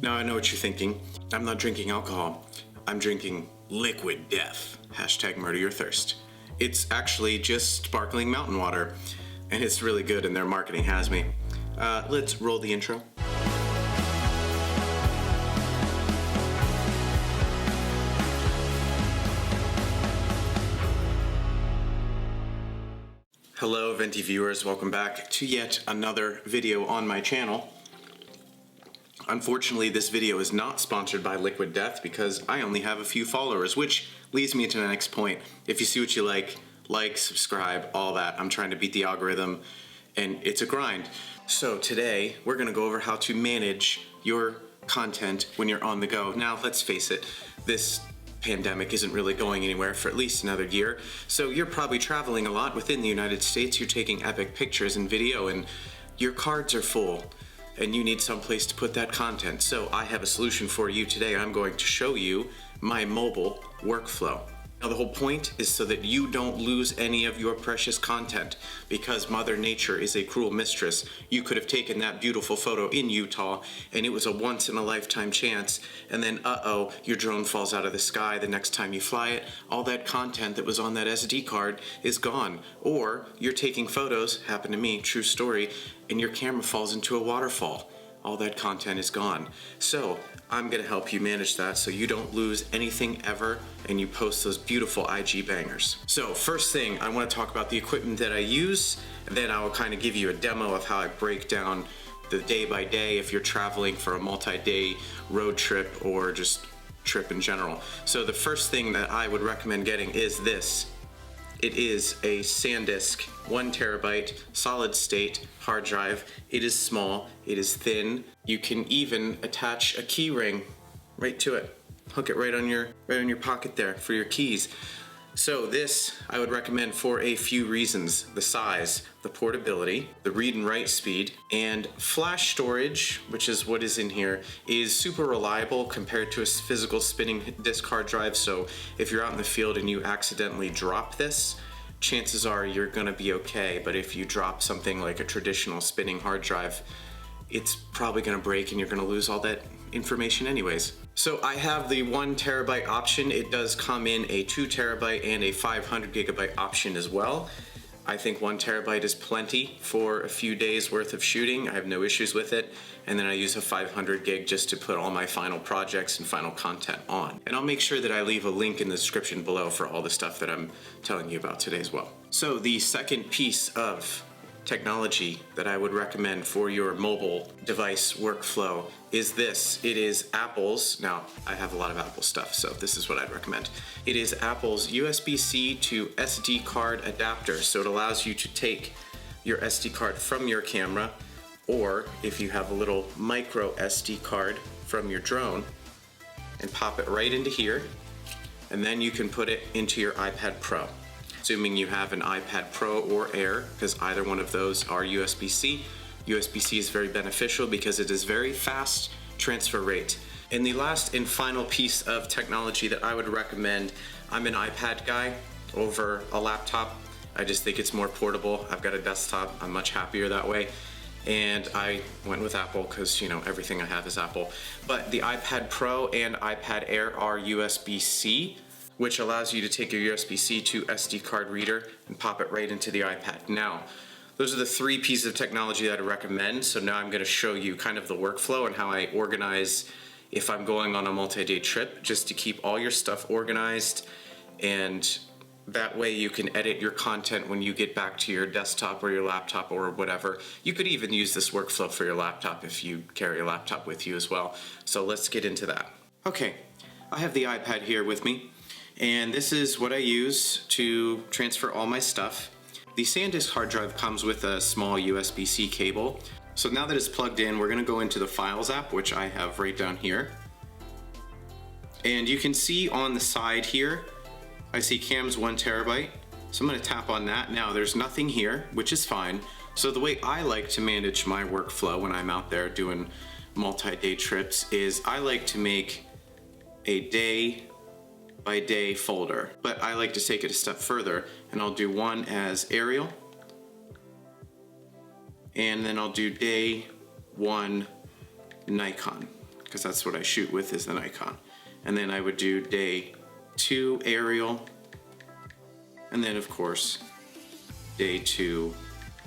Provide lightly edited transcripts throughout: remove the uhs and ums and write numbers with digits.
Now I know what you're thinking. I'm not drinking alcohol. I'm drinking liquid death. Hashtag murder your thirst. It's actually just sparkling mountain water, and it's really good, and their marketing has me. Let's roll the intro. Hello Venti viewers, welcome back to yet another video on my channel. Unfortunately, this video is not sponsored by Liquid Death because I only have a few followers, which leads me to the next point. If you see what you like, subscribe, all that. I'm trying to beat the algorithm, and it's a grind. So today, we're gonna go over how to manage your content when you're on the go. Now, let's face it, this pandemic isn't really going anywhere for at least another year. So you're probably traveling a lot within the United States. You're taking epic pictures and video, and your cards are full, and you need some place to put that content. So I have a solution for you today. I'm going to show you my mobile workflow. Now the whole point is so that you don't lose any of your precious content, because Mother Nature is a cruel mistress. You could have taken that beautiful photo in Utah and it was a once in a lifetime chance, and then your drone falls out of the sky the next time you fly it. All that content that was on that SD card is gone. Or you're taking photos, happened to me, true story, and your camera falls into a waterfall. All that content is gone. So I'm gonna help you manage that so you don't lose anything ever and you post those beautiful IG bangers. So first thing, I wanna talk about the equipment that I use, and then I will kind of give you a demo of how I break down the day by day if you're traveling for a multi-day road trip or just trip in general. So the first thing that I would recommend getting is this. It is a Sandisk 1 terabyte solid state hard drive. It is small, it is thin. You can even attach a key ring right to it. Hook it right on your pocket there for your keys. So this I would recommend for a few reasons: the size, the portability, the read and write speed, and flash storage, which is what is in here, is super reliable compared to a physical spinning disk hard drive. So if you're out in the field and you accidentally drop this, chances are you're gonna be okay. But if you drop something like a traditional spinning hard drive, it's probably gonna break and you're gonna lose all that information anyways. So I have the 1 terabyte option. It does come in a 2 terabyte and a 500 gigabyte option as well. I think 1 terabyte is plenty for a few days worth of shooting. I have no issues with it. And then I use a 500 gig just to put all my final projects and final content on. And I'll make sure that I leave a link in the description below for all the stuff that I'm telling you about today as well. So the second piece of technology that I would recommend for your mobile device workflow is this. It is Apple's, now I have a lot of Apple stuff, so this is what I'd recommend. It is Apple's USB-C to SD card adapter. So it allows you to take your SD card from your camera, or if you have a little micro SD card from your drone, and pop it right into here, and then you can put it into your iPad Pro. Assuming you have an iPad Pro or Air, because either one of those are USB-C. USB-C is very beneficial because it is very fast transfer rate. And the last and final piece of technology that I would recommend, I'm an iPad guy over a laptop. I just think it's more portable. I've got a desktop, I'm much happier that way. And I went with Apple because, you know, everything I have is Apple. But the iPad Pro and iPad Air are USB-C, which allows you to take your USB-C to SD card reader and pop it right into the iPad. Now, those are the 3 pieces of technology that I recommend. So now I'm gonna show you kind of the workflow and how I organize if I'm going on a multi-day trip, just to keep all your stuff organized, and that way you can edit your content when you get back to your desktop or your laptop or whatever. You could even use this workflow for your laptop if you carry a laptop with you as well. So let's get into that. Okay, I have the iPad here with me, and this is what I use to transfer all my stuff. The Sandisk hard drive comes with a small USB-C cable. So now that it's plugged in, we're gonna go into the Files app, which I have right down here. And you can see on the side here, I see Cam's 1 terabyte. So I'm gonna tap on that. Now there's nothing here, which is fine. So the way I like to manage my workflow when I'm out there doing multi-day trips is I like to make a day by day folder, but I like to take it a step further, and I'll do one as aerial, and then I'll do day one Nikon, because that's what I shoot with, is the Nikon. And then I would do day 2 aerial, and then of course day 2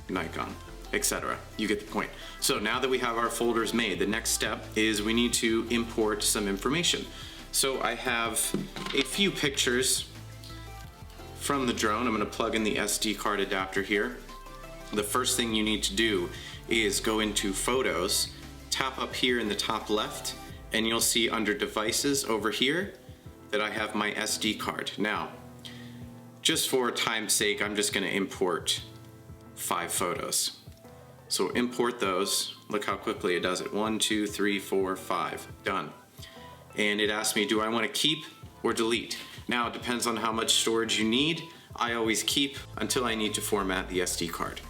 Nikon, etc. You get the point. So now that we have our folders made, the next step is we need to import some information. So I have a few pictures from the drone. I'm going to plug in the SD card adapter here. The first thing you need to do is go into Photos, tap up here in the top left, and you'll see under Devices over here that I have my SD card. Now, just for time's sake, I'm just going to import 5 photos. So import those. Look how quickly it does it. 1, 2, 3, 4, 5. Done. And it asks me, do I want to keep or delete? Now, it depends on how much storage you need. I always keep until I need to format the SD card.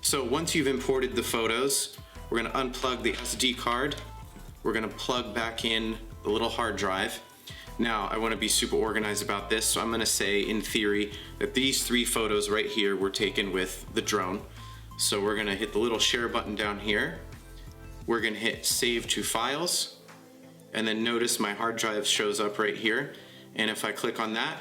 So once you've imported the photos, we're going to unplug the SD card. We're going to plug back in the little hard drive. Now, I want to be super organized about this, so I'm going to say, in theory, that these 3 photos right here were taken with the drone. So we're going to hit the little share button down here. We're going to hit Save to Files, and then notice my hard drive shows up right here. And if I click on that,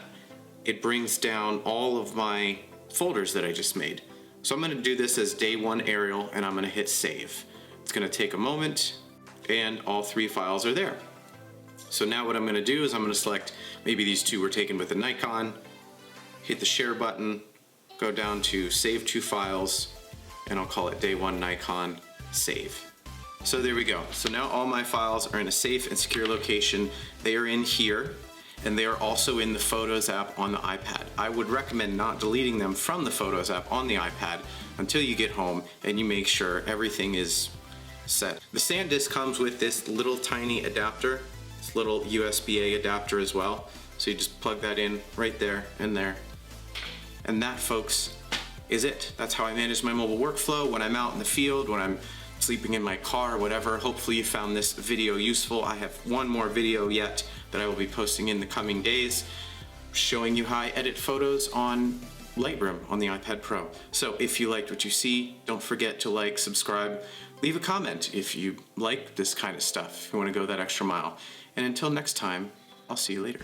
it brings down all of my folders that I just made. So I'm going to do this as day 1 aerial, and I'm going to hit Save. It's going to take a moment, and all 3 files are there. So now what I'm going to do is I'm going to select, maybe these 2 were taken with a Nikon, hit the share button, go down to Save to Files, and I'll call it day 1 Nikon, save. So there we go. So now all my files are in a safe and secure location. They are in here, and they are also in the Photos app on the iPad. I would recommend not deleting them from the Photos app on the iPad until you get home and you make sure everything is set. The Sandisk comes with this little tiny adapter, this little USB-A adapter as well. So you just plug that in right there and there. And that, folks, is it. That's how I manage my mobile workflow when I'm out in the field, when I'm sleeping in my car, whatever. Hopefully you found this video useful. I have one more video yet that I will be posting in the coming days, showing you how I edit photos on Lightroom on the iPad Pro. So if you liked what you see, don't forget to like, subscribe, leave a comment if you like this kind of stuff, if you want to go that extra mile. And until next time, I'll see you later.